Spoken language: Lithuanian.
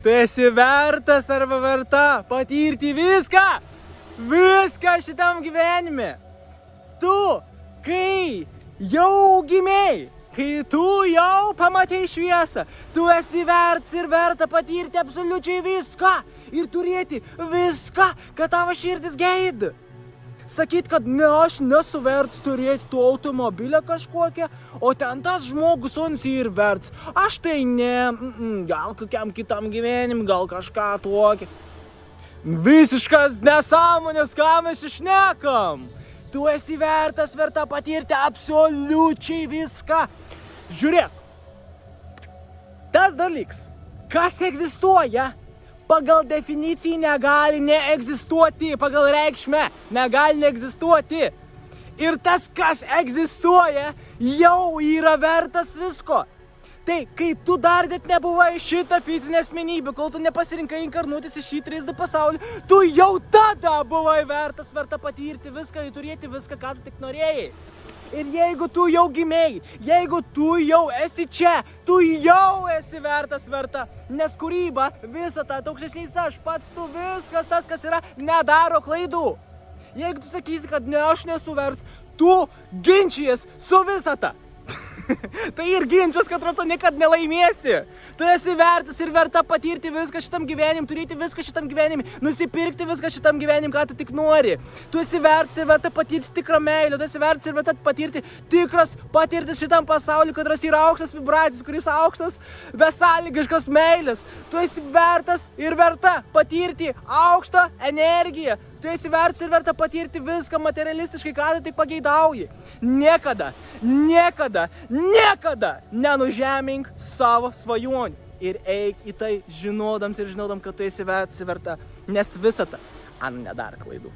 Tu esi vertas arba verta patirti viską šitam gyvenime. Tu, kai jau gimėjai, kai tu jau pamatei šviesą, tu esi vertas ir verta patirti absoliučiai viską ir turėti viską, kad tavo širdis geida. Sakyt, kad ne, aš nesu vertas turėti tų automobilę kažkokią, o ten tas žmogus ons ir vertas. Aš tai ne, gal kokiam kitam gyvenim, gal kažką tokį. Visiškas nesąmonės, ką mes išnekam. Tu esi vertas, verta patirti absoliučiai viską. Žiūrėk, tas dalykas, kas egzistuoja, pagal definiciją negali neegzistuoti, pagal reikšmę negali neegzistuoti. Ir tas, kas egzistuoja, jau yra vertas visko. Tai, kai tu dar net nebuvai šitą fizinę asmenybę, kol tu nepasirinkai inkarnuotis į šį 3D pasaulį, tu jau tada buvai vertas, verta patirti viską ir turėti viską, ką tu tik norėjai. Ir jeigu tu jau gimėjai, jeigu tu jau esi čia, tu jau esi vertas, verta. Nes kūryba, visata, aukštesnis aš pats, tu viskas tas, kas yra, nedaro klaidų. Jeigu tu sakysi, kad ne, aš nesu vertas, tu ginčies su visata. Tai ir ginčias, kad tu niekad nelaimėsi. Tu esi vertas ir verta patirti viską šitam gyvenim, turėti viską šitam gyvenim, nusipirkti viską šitam gyvenim, ką tu tik nori. Tu esi vertas ir verta patirti tikrą meilę, tu esi vertas ir verta patirti tikras patirtis šitam pasauliu, kuris yra aukštas vibracijas, kuris aukštas besąlygiškas meilės. Tu esi vertas ir verta patirti aukštą energiją. Tu esi vertas ir verta patirti viską materialistiškai, ką tu tik pageidauji. Niekada, niekada, niekada nenužemink savo svajonių. Ir eik į tai žinodams ir žinodam, kad tu esi vertas ir verta, nes visata nedaro klaidų.